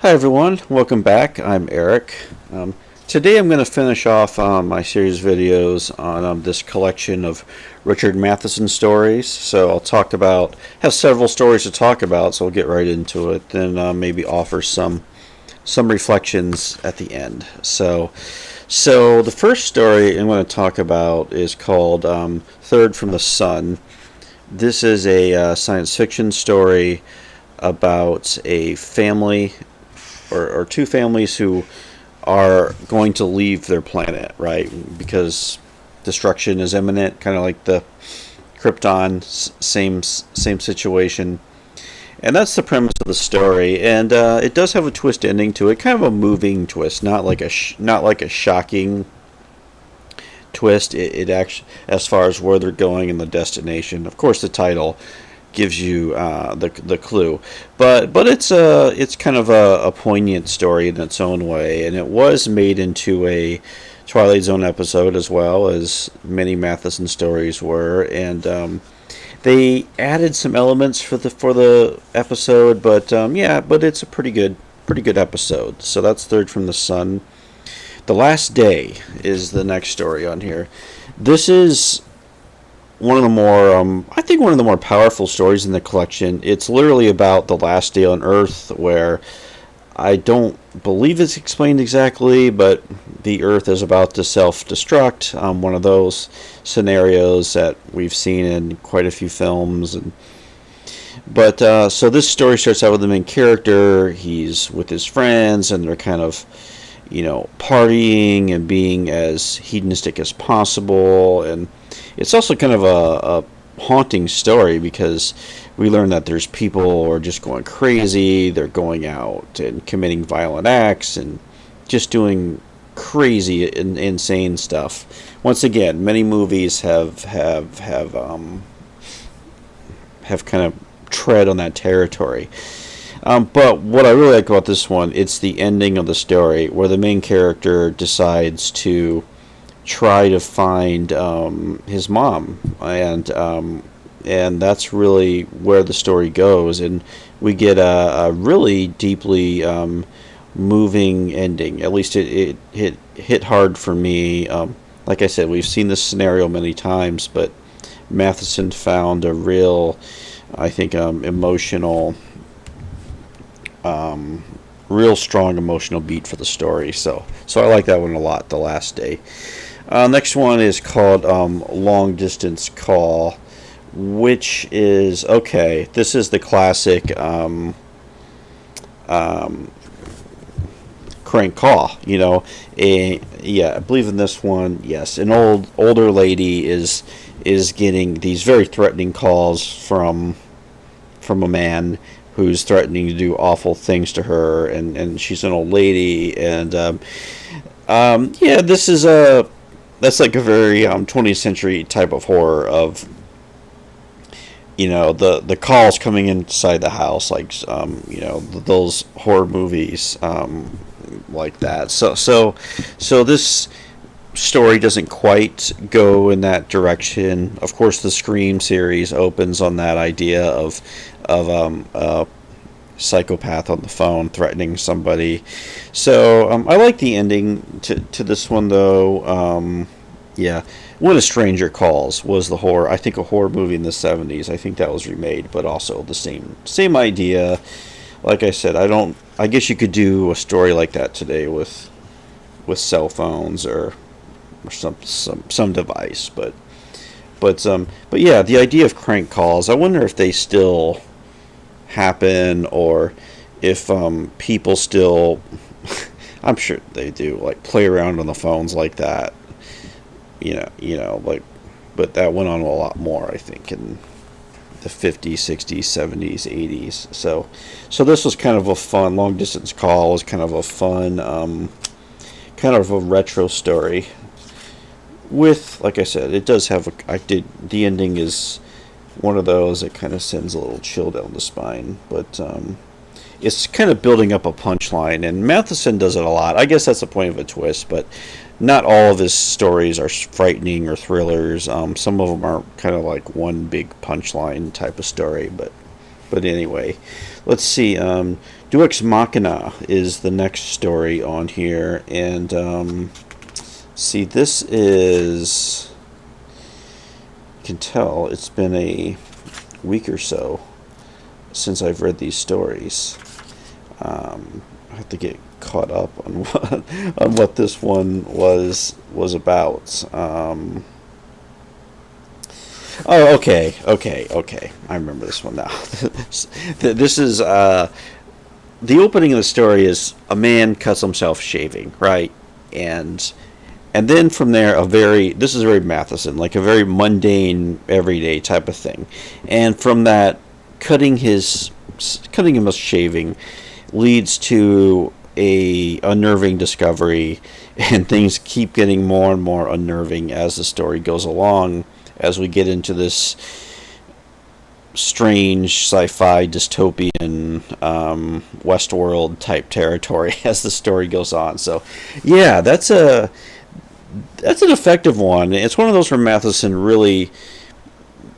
Hi everyone, welcome back. I'm Eric. Today I'm going to finish off my series of videos on this collection of Richard Matheson stories. So I'll have several stories to talk about, so I'll get right into it, then maybe offer some reflections at the end. So the first story I'm going to talk about is called Third from the Sun. This is a science fiction story about a family or two families who are going to leave their planet, right? Because destruction is imminent, kind of like the Krypton, same situation. And that's the premise of the story, and it does have a twist ending to it, kind of a moving twist, not like a shocking twist. It actually, as far as where they're going and the destination. Of course, the title gives you the clue, but it's kind of a poignant story in its own way, and it was made into a Twilight Zone episode as well as many Matheson stories were, and they added some elements for the episode, but it's a pretty good episode. So that's Third from the Sun. The Last Day is the next story on here. This is one of the more, I think, one of the more powerful stories in the collection. It's literally about the last day on Earth, where I don't believe it's explained exactly, but the Earth is about to self-destruct. One of those scenarios that we've seen in quite a few films. So this story starts out with the main character. He's with his friends, and they're kind of, partying and being as hedonistic as possible. And it's also kind of a haunting story because we learn that there's people who are just going crazy. They're going out and committing violent acts and just doing crazy and insane stuff. Once again, many movies have kind of tread on that territory. But what I really like about this one, it's the ending of the story where the main character decides to try to find his mom, and that's really where the story goes, and we get a really deeply moving ending. At least it hit hard for me. Like I said, we've seen this scenario many times, but Matheson found a real, I think, real strong emotional beat for the story. So I like that one a lot. The Last Day. Next one is called Long Distance Call, which is, okay, this is the classic crank call, I believe in this one, yes, an older lady is getting these very threatening calls from a man who's threatening to do awful things to her, and she's an old lady, and this is that's like a very 20th century type of horror of, the calls coming inside the house, like those horror movies like that. So this story doesn't quite go in that direction. Of course, the Scream series opens on that idea of a psychopath on the phone threatening somebody. So I like the ending to this one, though. When a Stranger Calls was the horror. I think a horror movie in the 70s. I think that was remade, but also the same idea. Like I said, I guess you could do a story like that today with cell phones or some device, but yeah, the idea of crank calls, I wonder if they still happen, or if people still I'm sure they do, like, play around on the phones like that, but that went on a lot more, I think, in the 50s, 60s, 70s, 80s. So this was kind of a fun long distance call. Was kind of a fun kind of a retro story with, like I said, it does have the ending is one of those that kind of sends a little chill down the spine, but it's kind of building up a punchline, and Matheson does it a lot. I guess that's the point of a twist, but not all of his stories are frightening or thrillers. Some of them are kind of like one big punchline type of story, but anyway, let's see. Deux Ex Machina is the next story on here, and see, this is, you can tell it's been a week or so since I've read these stories. I have to get caught up on what this one was about. Oh, okay. I remember this one now. This is the opening of the story is a man cuts himself shaving, right? And then from there, this is very Matheson, like a very mundane, everyday type of thing. And from that, cutting him shaving leads to a unnerving discovery, and things keep getting more and more unnerving as the story goes along, as we get into this strange sci-fi dystopian Westworld type territory as the story goes on. So yeah, that's an effective one. It's one of those where Matheson really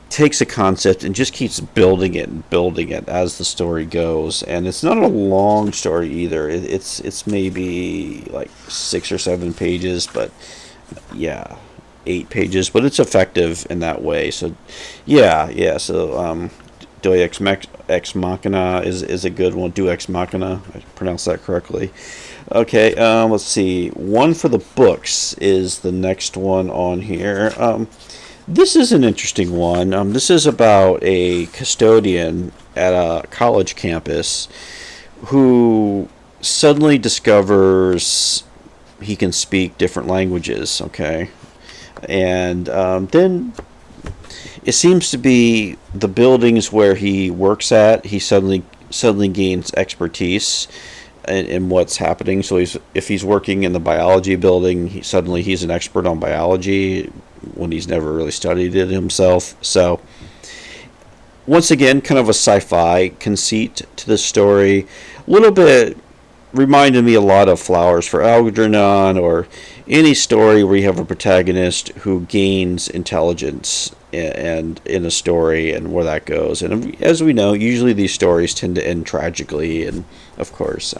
takes a concept and just keeps building it and building it as the story goes. And it's not a long story either. It's maybe like 6 or 7 pages, but yeah, 8 pages, but it's effective in that way. So yeah. So Deux Ex Machina is a good one. Deux Ex Machina, I pronounced that correctly. Okay, let's see. One for the Books is the next one on here. This is an interesting one. This is about a custodian at a college campus who suddenly discovers he can speak different languages, okay? And then it seems to be the buildings where he works at, he suddenly gains expertise in what's happening. So if he's working in the biology building, he's an expert on biology when he's never really studied it himself. So once again, kind of a sci-fi conceit to this story. A little bit reminded me a lot of Flowers for Algernon, or any story where you have a protagonist who gains intelligence and in a story, and where that goes. And as we know, usually these stories tend to end tragically, and of course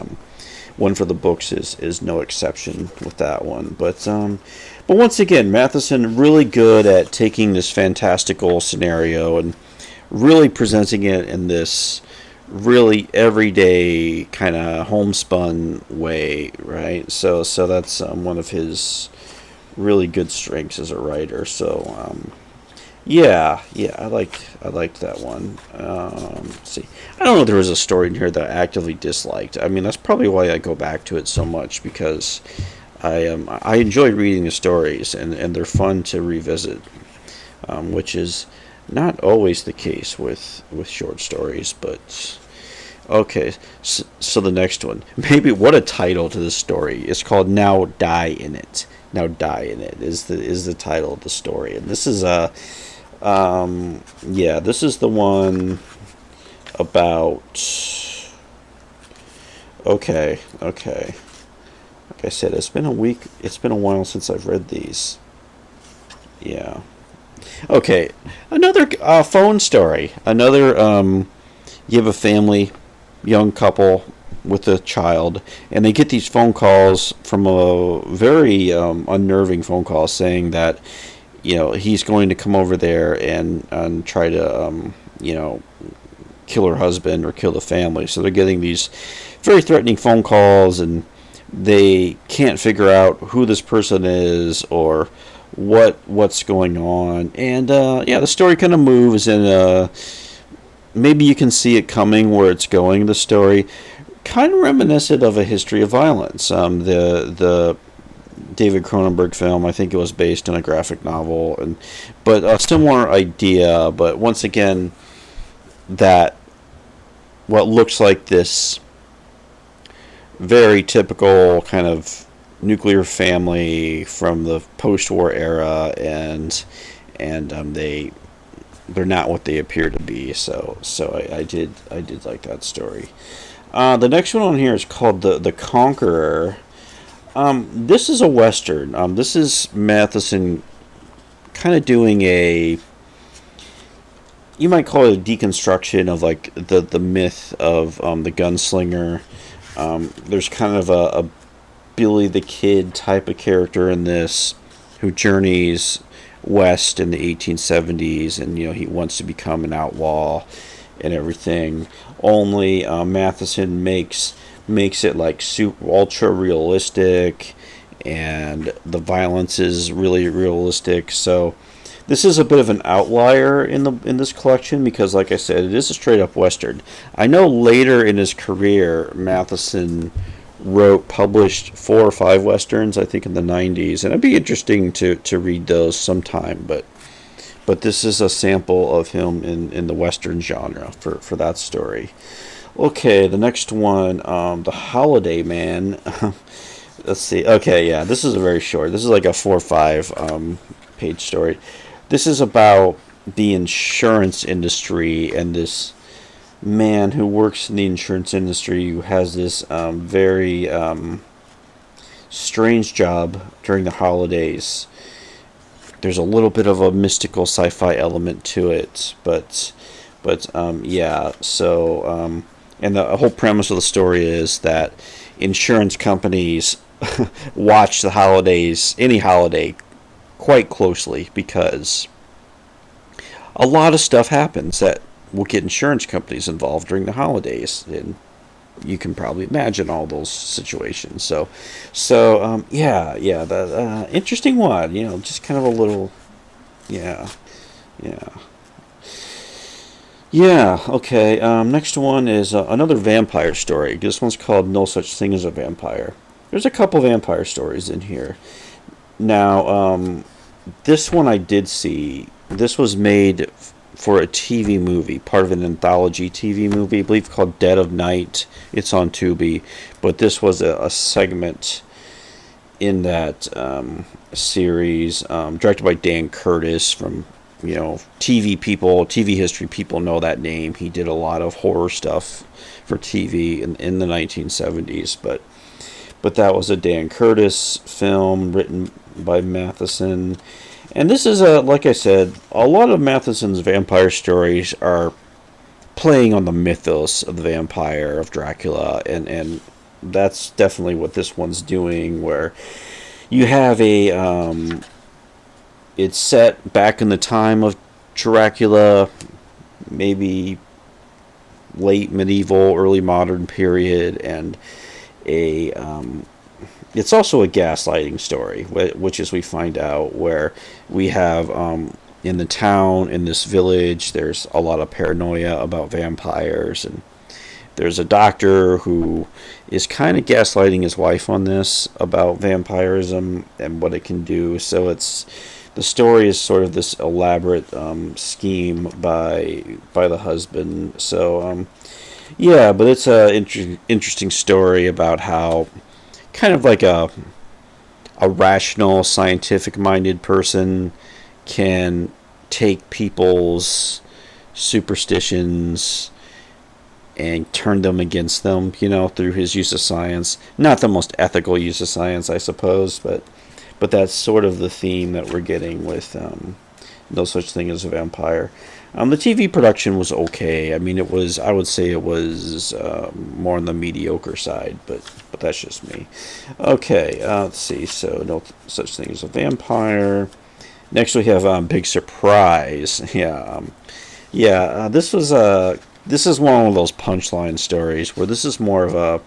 One for the Books is no exception with that one. But once again, Matheson really good at taking this fantastical scenario and really presenting it in this really everyday kind of homespun way, right? So that's one of his really good strengths as a writer. So yeah, I liked that one. Let's see, I don't know if there was a story in here that I actively disliked. I mean, that's probably why I go back to it so much, because I enjoy reading the stories, and they're fun to revisit, which is not always the case with short stories. But okay, so the next one, maybe what a title to this story. It's called Now Die in It. Now Die in It is the title of the story, and this is this is the one about, okay, like I said, it's been a while since I've read these. Yeah. Okay, another phone story. Another, you have a family, young couple with a child, and they get these phone calls from a very unnerving phone call saying that, he's going to come over there and try to, kill her husband or kill the family. So they're getting these very threatening phone calls, and they can't figure out who this person is or what's going on. And the story kind of moves in maybe you can see it coming where it's going. The story kind of reminiscent of A History of Violence, the David Cronenberg film. I think it was based on a graphic novel, but a similar idea. But once again, that what looks like this very typical kind of nuclear family from the post-war era, and they're not what they appear to be. So I did like that story. The next one on here is called the Conqueror. This is a Western. This is Matheson kind of doing you might call it a deconstruction of like the myth of the gunslinger. There's kind of a Billy the Kid type of character in this who journeys west in the 1870s, and he wants to become an outlaw and everything. Only Matheson makes it like super ultra realistic, and the violence is really realistic. So this is a bit of an outlier in this collection because, like I said, it is a straight up western. I know later in his career, Matheson published 4 or 5 westerns, I think, in the 90s, and it'd be interesting to read those sometime. But this is a sample of him in the western genre for that story. Okay, the next one, The Holiday Man. Let's see. Okay, yeah, this is a very short. This is like a 4 or 5 page story. This is about the insurance industry and this man who works in the insurance industry who has this very strange job during the holidays. There's a little bit of a mystical sci-fi element to it, but yeah. So and the whole premise of the story is that insurance companies watch the holidays, any holiday, quite closely because a lot of stuff happens that will get insurance companies involved during the holidays, and you can probably imagine all those situations. Yeah, the interesting one. Just kind of a little, yeah, yeah. Yeah, okay. Next one is another vampire story. This one's called No Such Thing as a Vampire. There's a couple vampire stories in here. Now, this one I did see. This was made for a TV movie, part of an anthology TV movie, I believe called Dead of Night. It's on Tubi. But this was a segment in that series, directed by Dan Curtis from TV history people know that name. He did a lot of horror stuff for TV in the 1970s, but that was a Dan Curtis film written by Matheson. And this is like I said, a lot of Matheson's vampire stories are playing on the mythos of the vampire, of Dracula, and that's definitely what this one's doing, where you have it's set back in the time of Dracula, maybe late medieval, early modern period, and it's also a gaslighting story, which, as we find out, where we have in the town, in this village, there's a lot of paranoia about vampires, and there's a doctor who is kind of gaslighting his wife on this about vampirism and what it can do. So the story is sort of this elaborate scheme by the husband. So yeah, but it's a interesting story about how kind of like a rational, scientific-minded person can take people's superstitions and turn them against them, through his use of science. Not the most ethical use of science, I suppose, but that's sort of the theme that we're getting with No Such Thing as a Vampire. The TV production was okay. I mean, I would say it was more on the mediocre side, but that's just me. Okay, let's see. So, No Such Thing as a Vampire. Next, we have Big Surprise. Yeah, this is one of those punchline stories where this is more of a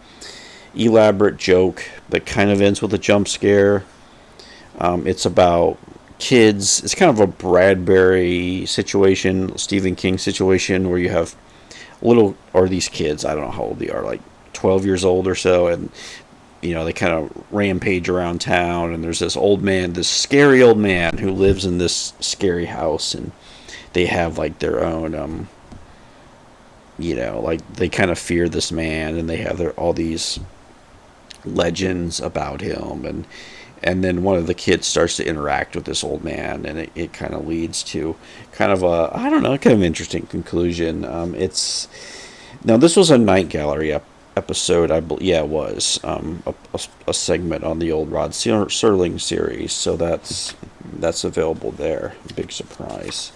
elaborate joke that kind of ends with a jump scare. It's about kids. It's kind of a Bradbury situation, Stephen King situation, where you have these kids, I don't know how old they are, like 12 years old or so, and they kind of rampage around town, and there's this old man, this scary old man who lives in this scary house, and they have like their own like they kind of fear this man, and they have all these legends about him, and then one of the kids starts to interact with this old man, and it kind of leads to kind of kind of interesting conclusion. Now this was a Night Gallery episode, it was a segment on the old Rod Serling series, so that's available there. Big Surprise.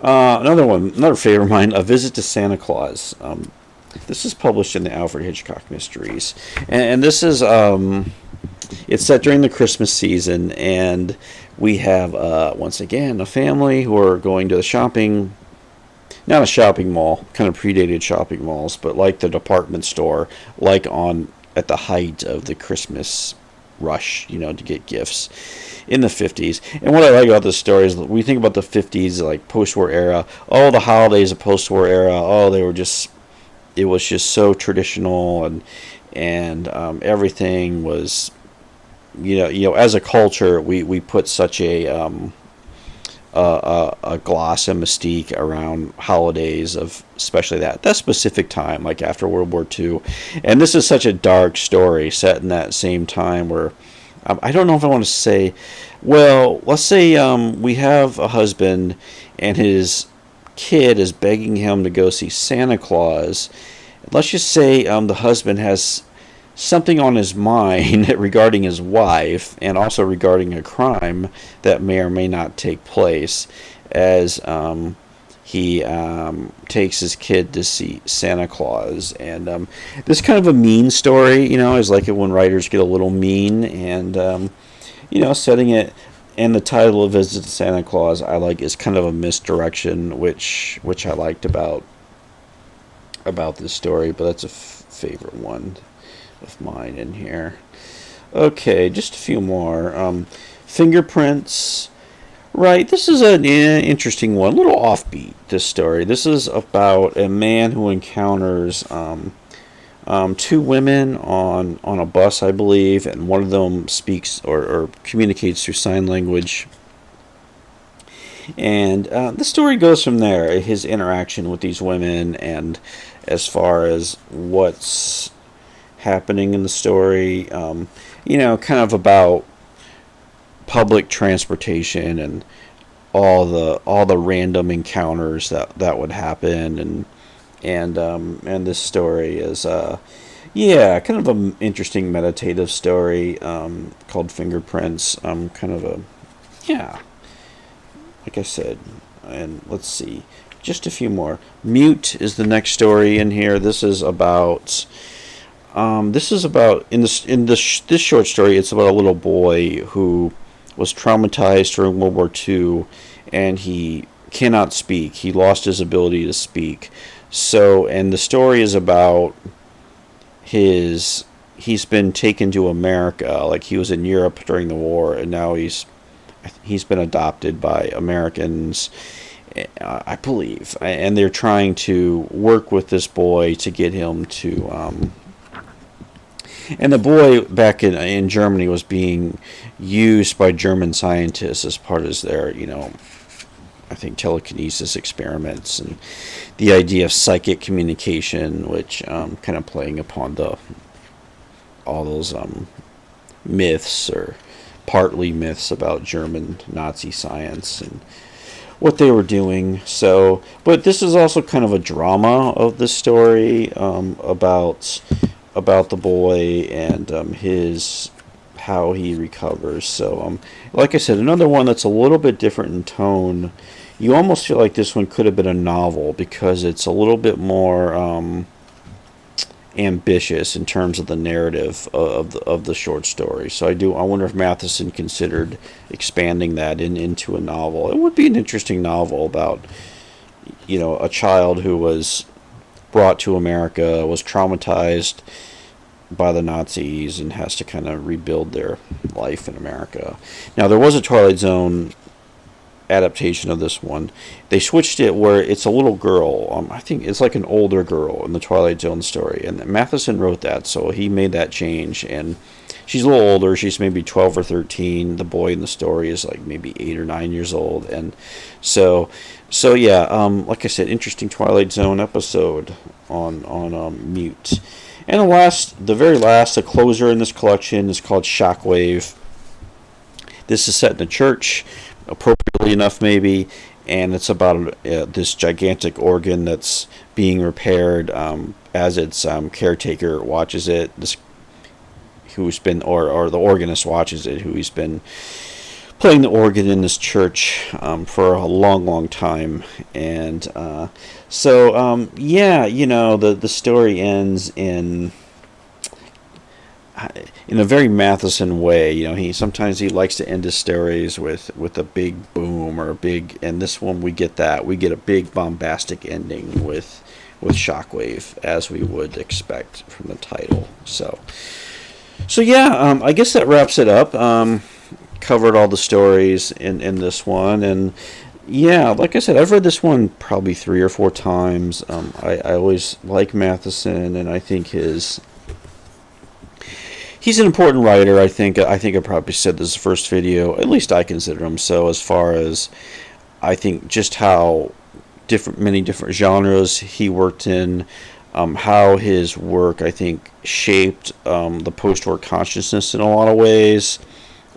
Another favorite of mine, A Visit to Santa Claus. This is published in the Alfred Hitchcock Mysteries, and this is it's set during the Christmas season, and we have once again a family who are going to the shopping. Not a shopping mall, kind of predated shopping malls, but like the department store, like on at the height of the Christmas rush, to get gifts in the 50s. And what I like about this story is we think about the 50s, like post-war era, all the holidays of post-war era, it was just so traditional, and everything was, as a culture, we put such a gloss and mystique around holidays of especially that specific time, like after World War II. And this is such a dark story set in that same time where I don't know if I want to say, well, let's say we have a husband and his kid is begging him to go see Santa Claus. Let's just say the husband has something on his mind regarding his wife and also regarding a crime that may or may not take place as he takes his kid to see Santa Claus. And this kind of a mean story, I like it when writers get a little mean, and setting it, and the title of Visit to Santa Claus I like is kind of a misdirection, which I liked about this story, but that's a favorite one of mine in here. Okay, just a few more. Fingerprints. Right, this is an interesting one, a little offbeat, this story. This is about a man who encounters two women on a bus, I believe, and one of them speaks or communicates through sign language. And the story goes from there, his interaction with these women, and as far as what's happening in the story, kind of about public transportation and all the random encounters that would happen, and this story is kind of an interesting meditative story called Fingerprints. Kind of like I said, and let's see, just a few more. Mute is the next story in here. This is about this short story. It's about a little boy who was traumatized during World War II, and he cannot speak. He lost his ability to speak. So, and the story is about he's been taken to America. Like, he was in Europe during the war, and now he's been adopted by Americans, I believe, and they're trying to work with this boy to get him to. And the boy back in Germany was being used by German scientists as part of their, I think, telekinesis experiments, and the idea of psychic communication, which kind of playing upon all those myths, or partly myths, about German Nazi science and what they were doing. So, but this is also kind of a drama of the story about the boy and how he recovers. So, like I said, another one that's a little bit different in tone. You almost feel like this one could have been a novel because it's a little bit more ambitious in terms of the narrative of the short story. So I wonder if Matheson considered expanding that into a novel. It would be an interesting novel about a child who was brought to America, was traumatized by the Nazis, and has to kind of rebuild their life in America. Now, there was a Twilight Zone adaptation of this one. They switched it where it's a little girl. I think it's like an older girl in the Twilight Zone story, and Matheson wrote that, so he made that change. And she's a little older. She's maybe 12 or 13. The boy in the story is like maybe 8 or 9 years old, and so yeah. Like I said, interesting Twilight Zone episode on Mute. And the closer in this collection is called Shockwave. This is set in a church, appropriately enough maybe, and it's about this gigantic organ that's being repaired as its caretaker watches it. Or the organist watches it, who he's been playing the organ in this church for a long, long time. And yeah, you know, the story ends in a very Matheson way. You know, he sometimes he likes to end his stories with a big boom or a big, and this one we get that. We get a big bombastic ending with Shockwave, as we would expect from the title. So yeah, I guess that wraps it up. Covered all the stories in this one, and yeah, like I said, I've read this one probably 3 or 4 times. I always like Matheson, and I think he's an important writer. I probably said this first video. At least I consider him so, as far as I think just how many different genres he worked in, how his work I think shaped the post-war consciousness in a lot of ways,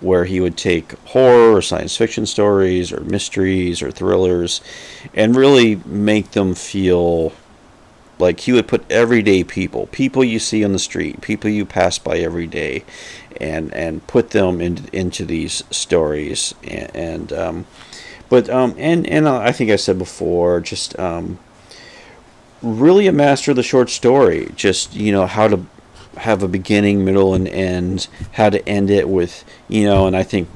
where he would take horror or science fiction stories or mysteries or thrillers and really make them feel like he would put everyday people you see on the street, people you pass by every day, and put them into these stories. And I think I said before, just really a master of the short story. Just, you know, how to have a beginning, middle, and end, how to end it with, you know, and I think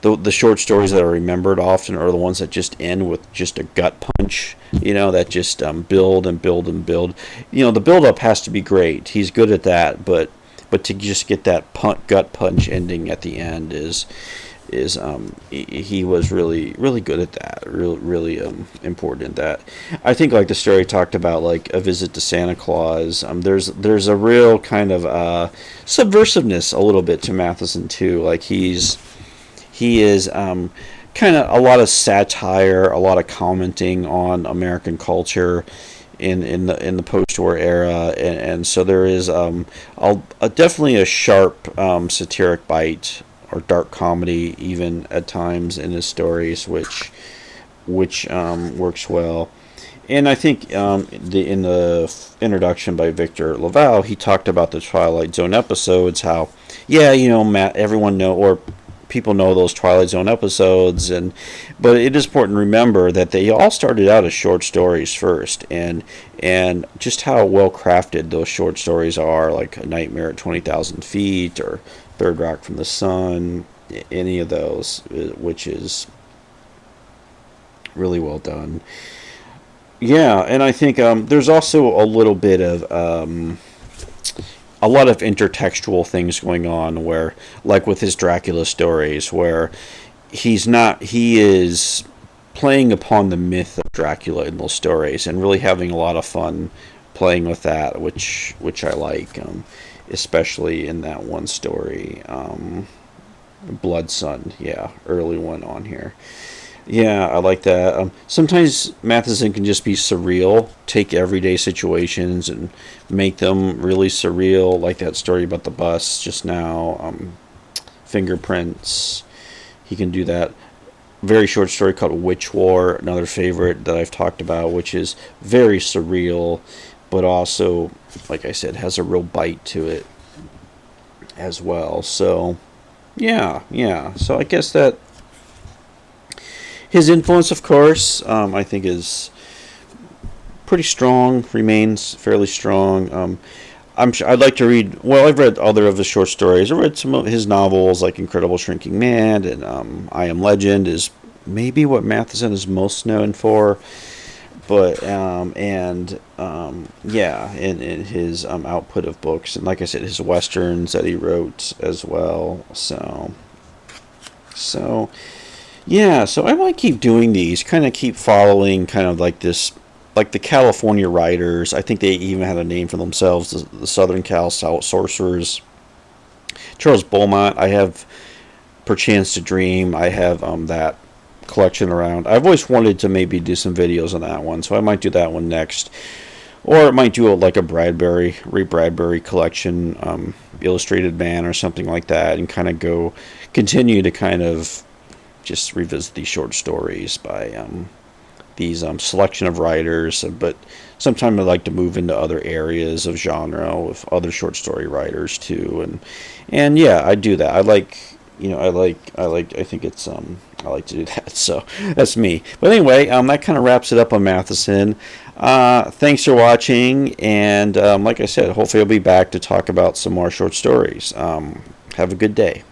the short stories that are remembered often are the ones that just end with just a gut punch, you know, that just build and build and build. You know, the build up has to be great. He's good at that, but to just get that gut punch ending at the end is he was really good at that. Really important at that. I think, like the story talked about, like A Visit to Santa Claus. There's a real kind of subversiveness a little bit to Matheson too. Like he is kind of a lot of satire, a lot of commenting on American culture in the post-war era, and so there is definitely a sharp satiric bite or dark comedy even at times in his stories, which works well. And I think in the introduction by Victor Laval, he talked about the Twilight Zone episodes. How, yeah, you know, everyone know, or people know those Twilight Zone episodes, but it is important to remember that they all started out as short stories first, and just how well crafted those short stories are, like A Nightmare at 20,000 Feet or Third Rock from the Sun, any of those, which is really well done. Yeah, and I think there's also a little bit of a lot of intertextual things going on, where, like with his Dracula stories, where he is playing upon the myth of Dracula in those stories and really having a lot of fun playing with that, which I like, especially in that one story, Blood Sun, yeah, early one on here. Yeah, I like that. Sometimes Matheson can just be surreal, take everyday situations and make them really surreal, like that story about the bus just now, Fingerprints. He can do that. Very short story called Witch War, another favorite that I've talked about, which is very surreal, but also, like I said, has a real bite to it as well. So, yeah. So I guess that his influence, of course, I think is pretty strong, remains fairly strong. I'd like to read, well, I've read other of his short stories. I read some of his novels, like Incredible Shrinking Man, and I Am Legend is maybe what Matheson is most known for. But, yeah, in his output of books, and like I said, his westerns that he wrote as well. So yeah, so I might keep doing these, kind of keep following kind of like this, like the California writers. I think they even had a name for themselves, the Southern Cal Sorcerers. Charles Beaumont, I have Perchance to Dream. I have that collection around. I've always wanted to maybe do some videos on that one, so I might do that one next. Or it might do like a Ray Bradbury collection, Illustrated Man or something like that, and kind of continue to kind of just revisit these short stories by these selection of writers. But sometimes I like to move into other areas of genre with other short story writers too, and yeah, I do that. I like I think it's I like to do that. So that's me. But anyway, that kind of wraps it up on Matheson. Thanks for watching, and like I said, hopefully I'll be back to talk about some more short stories. Have a good day.